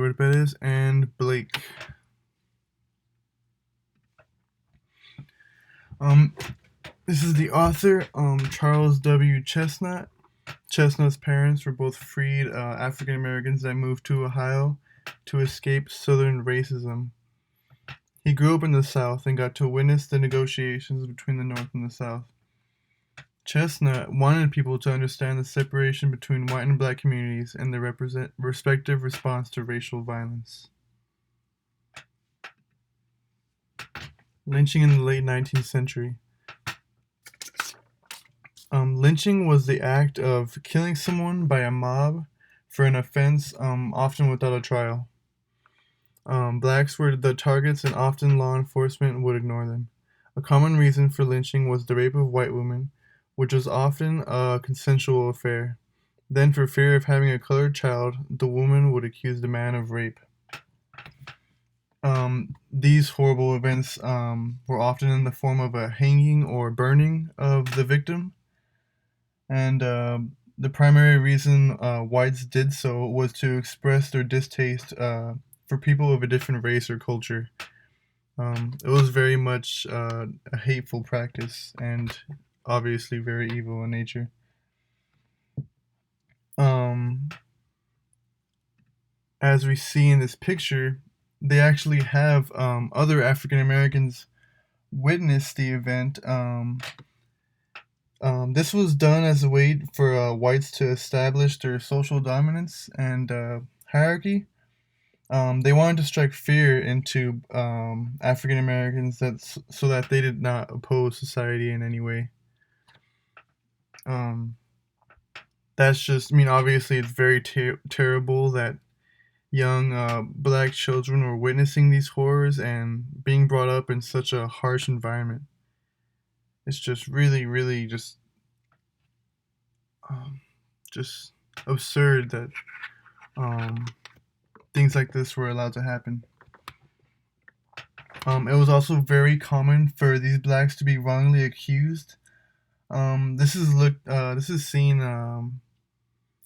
Edward Perez and Blake. Um, this is the author, Charles W. Chestnut. Chestnut's parents were both freed African Americans that moved to Ohio to escape Southern racism. He grew up in the South and got to witness the negotiations between the North and the South. Chestnut wanted people to understand the separation between white and black communities and their respective response to racial violence. Lynching in the late 19th century. Lynching was the act of killing someone by a mob for an offense, often without a trial. Blacks were the targets and often law enforcement would ignore them. A common reason for lynching was the rape of white women, which was often a consensual affair. Then, for fear of having a colored child, the woman would accuse the man of rape. These horrible events were often in the form of a hanging or burning of the victim. And the primary reason whites did so was to express their distaste for people of a different race or culture. It was very much a hateful practice and obviously very evil in nature. As we see in this picture, they actually have other African Americans witness the event. This was done as a way for whites to establish their social dominance and hierarchy. They wanted to strike fear into African Americans so that they did not oppose society in any way. That's just, obviously it's very terrible that young black children were witnessing these horrors and being brought up in such a harsh environment. It's just really, really just absurd that things like this were allowed to happen. It was also very common for these blacks to be wrongly accused. This is seen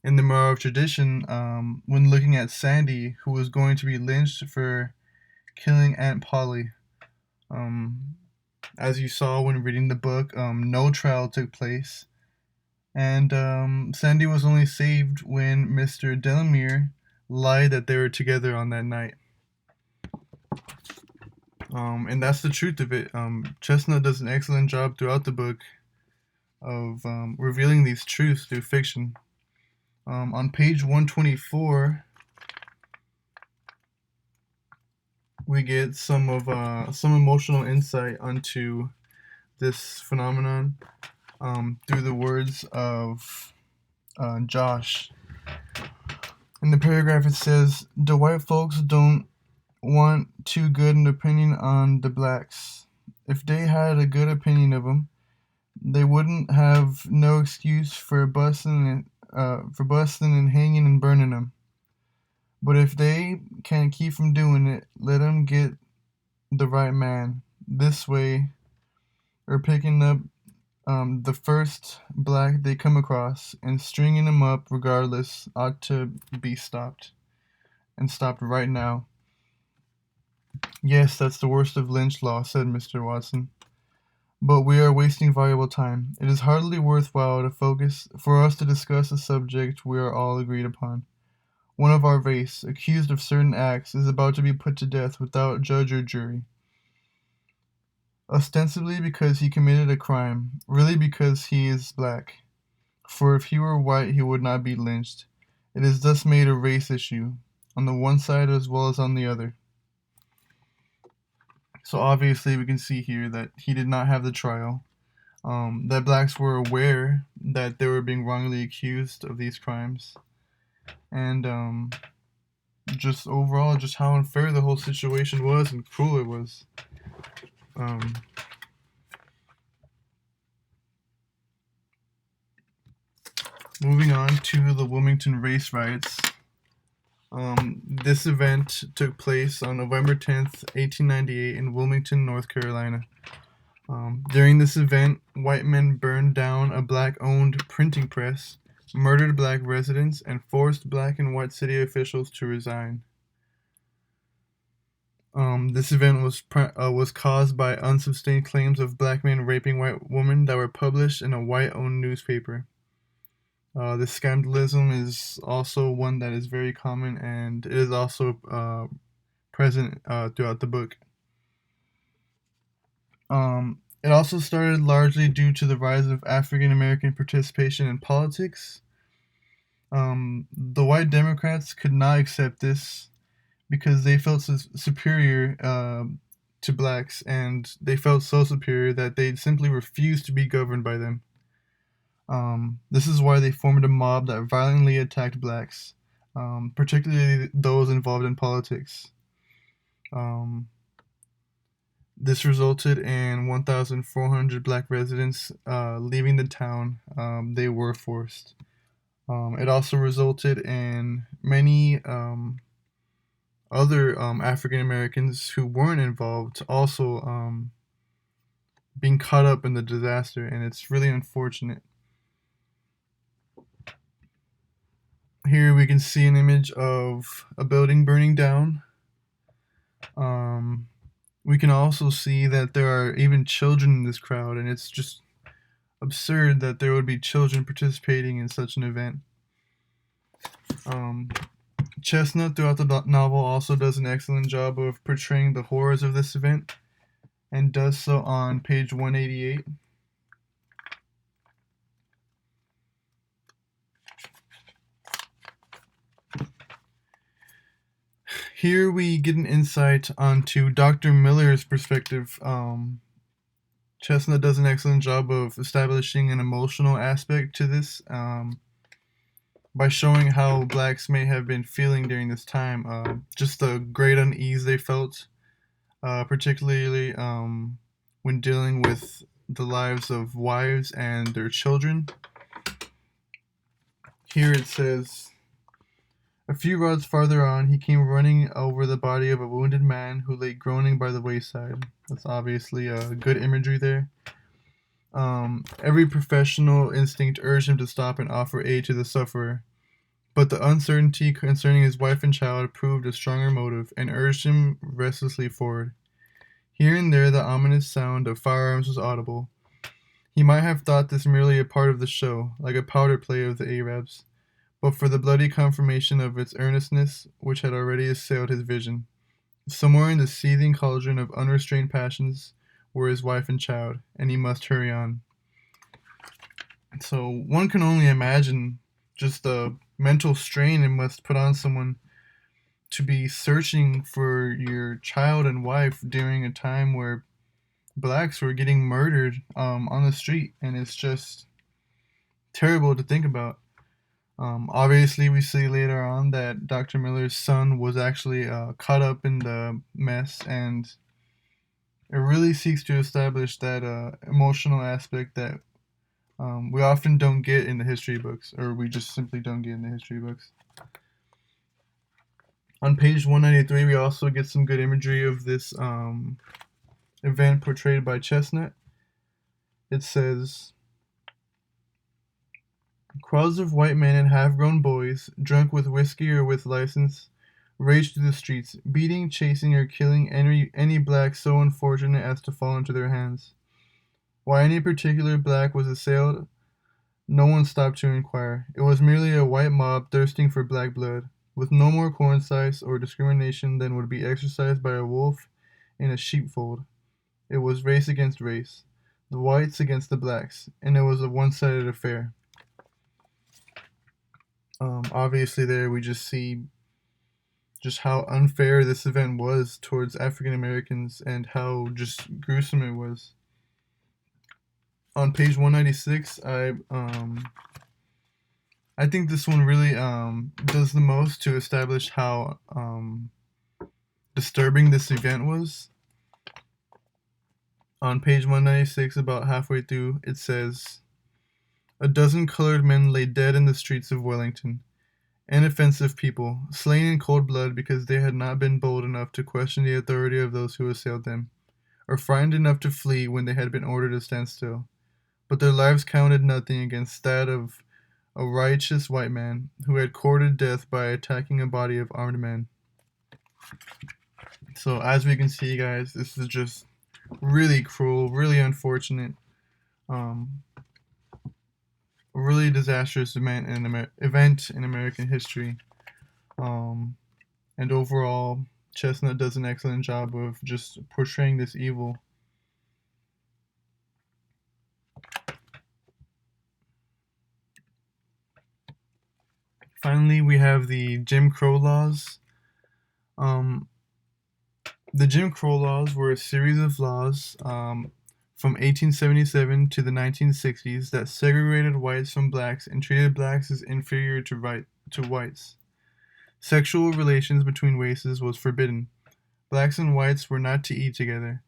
in the Marrow of Tradition when looking at Sandy, who was going to be lynched for killing Aunt Polly. As you saw when reading the book, no trial took place, and Sandy was only saved when Mr. Delamere lied that they were together on that night. And that's the truth of it. Chestnut does an excellent job throughout the book of revealing these truths through fiction. On page 124, we get some emotional insight onto this phenomenon through the words of Josh. In the paragraph it says, "The white folks don't want too good an opinion on the blacks. If they had a good opinion of them, they wouldn't have no excuse for busting and hanging and burning them. But if they can't keep from doing it, let them get the right man. This way, or picking up the first black they come across and stringing him up regardless ought to be stopped. And stopped right now." "Yes, that's the worst of lynch law," said Mr. Watson. "But we are wasting valuable time. It is hardly worthwhile for us to discuss a subject we are all agreed upon. One of our race, accused of certain acts, is about to be put to death without judge or jury. Ostensibly because he committed a crime, really because he is black. For if he were white, he would not be lynched. It is thus made a race issue, on the one side as well as on the other." So obviously we can see here that he did not have the trial, that blacks were aware that they were being wrongly accused of these crimes, and just overall just how unfair the whole situation was and cruel it was. Moving on to the Wilmington race riots. This event took place on November 10th, 1898 in Wilmington, North Carolina. During this event, white men burned down a black-owned printing press, murdered black residents, and forced black and white city officials to resign. This event was caused by unsubstantiated claims of black men raping white women that were published in a white-owned newspaper. This scandalism is also one that is very common, and it is also present throughout the book. It also started largely due to the rise of African American participation in politics. The white Democrats could not accept this because they felt superior to blacks, and they felt so superior that they simply refused to be governed by them. This is why they formed a mob that violently attacked blacks, particularly those involved in politics. This resulted in 1,400 black residents leaving the town. They were forced. It also resulted in many other African Americans who weren't involved also being caught up in the disaster, and it's really unfortunate. Here we can see an image of a building burning down. We can also see that there are even children in this crowd, and it's just absurd that there would be children participating in such an event. Chestnut, throughout the novel, also does an excellent job of portraying the horrors of this event, and does so on page 188. Here we get an insight onto Dr. Miller's perspective. Chestnut does an excellent job of establishing an emotional aspect to this by showing how blacks may have been feeling during this time. Just the great unease they felt, particularly when dealing with the lives of wives and their children. Here it says, a few rods farther on, he came running over the body of a wounded man who lay groaning by the wayside. That's obviously good imagery there. Every professional instinct urged him to stop and offer aid to the sufferer, but the uncertainty concerning his wife and child proved a stronger motive and urged him restlessly forward. Here and there the ominous sound of firearms was audible. He might have thought this merely a part of the show, like a powder play of the Arabs, but for the bloody confirmation of its earnestness which had already assailed his vision. Somewhere in the seething cauldron of unrestrained passions were his wife and child, and he must hurry on. So one can only imagine just the mental strain it must put on someone to be searching for your child and wife during a time where blacks were getting murdered on the street, and it's just terrible to think about. Obviously, we see later on that Dr. Miller's son was actually caught up in the mess, and it really seeks to establish that emotional aspect that we often don't get in the history books, or we just simply don't get in the history books. On page 193, we also get some good imagery of this event portrayed by Chestnut. It says, crowds of white men and half-grown boys, drunk with whiskey or with license, raged through the streets, beating, chasing, or killing any black so unfortunate as to fall into their hands. Why any particular black was assailed, no one stopped to inquire. It was merely a white mob thirsting for black blood, with no more coincidence or discrimination than would be exercised by a wolf in a sheepfold. It was race against race, the whites against the blacks, and it was a one-sided affair. Obviously there we just see just how unfair this event was towards African Americans and how just gruesome it was. On page 196, I think this one really does the most to establish how disturbing this event was. On page 196, about halfway through, it says, a dozen colored men lay dead in the streets of Wellington. Inoffensive people, slain in cold blood because they had not been bold enough to question the authority of those who assailed them, or frightened enough to flee when they had been ordered to stand still. But their lives counted nothing against that of a righteous white man who had courted death by attacking a body of armed men. So as we can see, guys, this is just really cruel, really unfortunate, um, a really disastrous event in American history. Um, and overall, Chestnut does an excellent job of just portraying this evil. Finally, we have the Jim Crow laws. Um, the Jim Crow laws were a series of laws from 1877 to the 1960s that segregated whites from blacks and treated blacks as inferior to whites. Sexual relations between races was forbidden. Blacks and whites were not to eat together.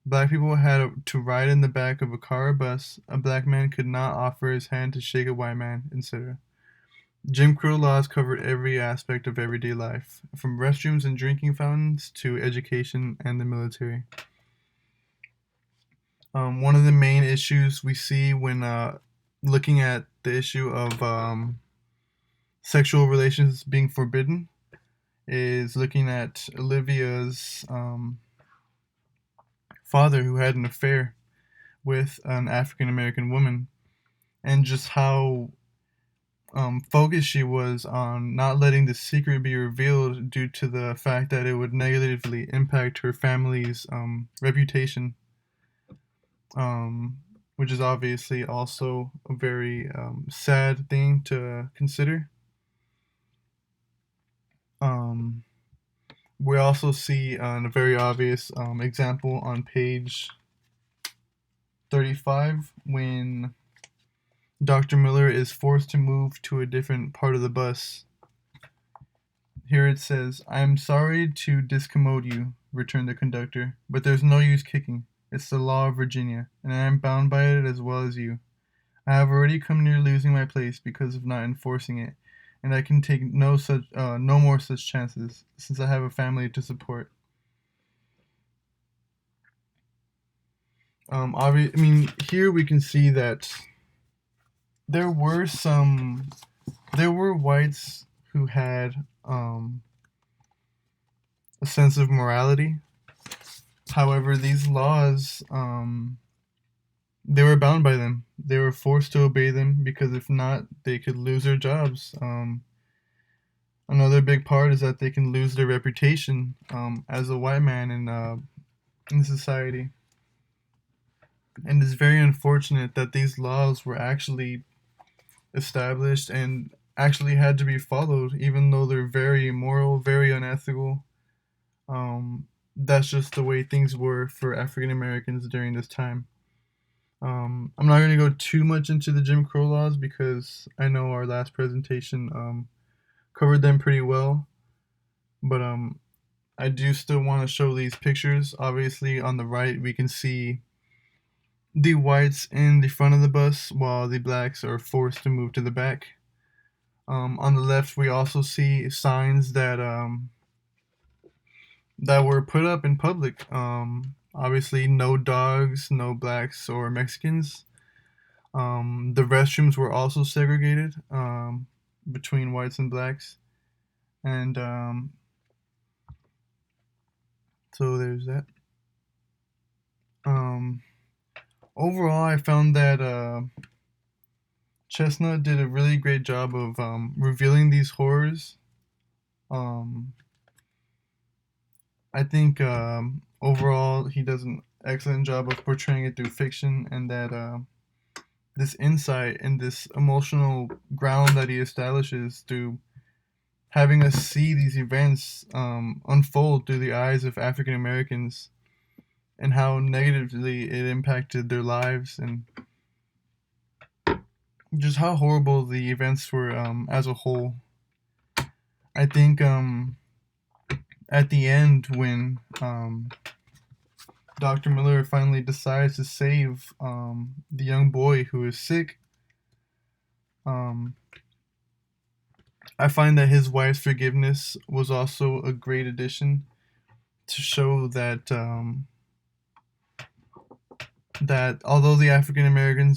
Black people had to ride in the back of a car or bus. A black man could not offer his hand to shake a white man, etc. Jim Crow laws covered every aspect of everyday life, from restrooms and drinking fountains to education and the military. One of the main issues we see when looking at the issue of sexual relations being forbidden is looking at Olivia's father, who had an affair with an African American woman, and just how focused she was on not letting the secret be revealed due to the fact that it would negatively impact her family's reputation, which is obviously also a very sad thing to consider. We also see a very obvious example on page 35 when Dr. Miller is forced to move to a different part of the bus. Here it says, "I am sorry to discommode you," returned the conductor, "but there's no use kicking. It's the law of Virginia, and I am bound by it as well as you. I have already come near losing my place because of not enforcing it, and I can take no more such chances, since I have a family to support." Here we can see that there were whites who had a sense of morality. However, these laws, they were bound by them. They were forced to obey them because if not, they could lose their jobs. Another big part is that they can lose their reputation as a white man in society. And it's very unfortunate that these laws were actually established and actually had to be followed, even though they're very immoral, very unethical. That's just the way things were for African Americans during this time. I'm not going to go too much into the Jim Crow laws because I know our last presentation covered them pretty well. But I do still want to show these pictures. Obviously, on the right, we can see the whites in the front of the bus while the blacks are forced to move to the back. On the left, we also see signs that were put up in public. Obviously, no dogs, no blacks or Mexicans. The restrooms were also segregated between whites and blacks. And so there's that. Overall, I found that Chestnut did a really great job of revealing these horrors. I think overall he does an excellent job of portraying it through fiction, and that this insight and this emotional ground that he establishes through having us see these events unfold through the eyes of African Americans and how negatively it impacted their lives and just how horrible the events were as a whole. I think at the end when Dr. Miller finally decides to save the young boy who is sick, I find that his wife's forgiveness was also a great addition to show that that although the African Americans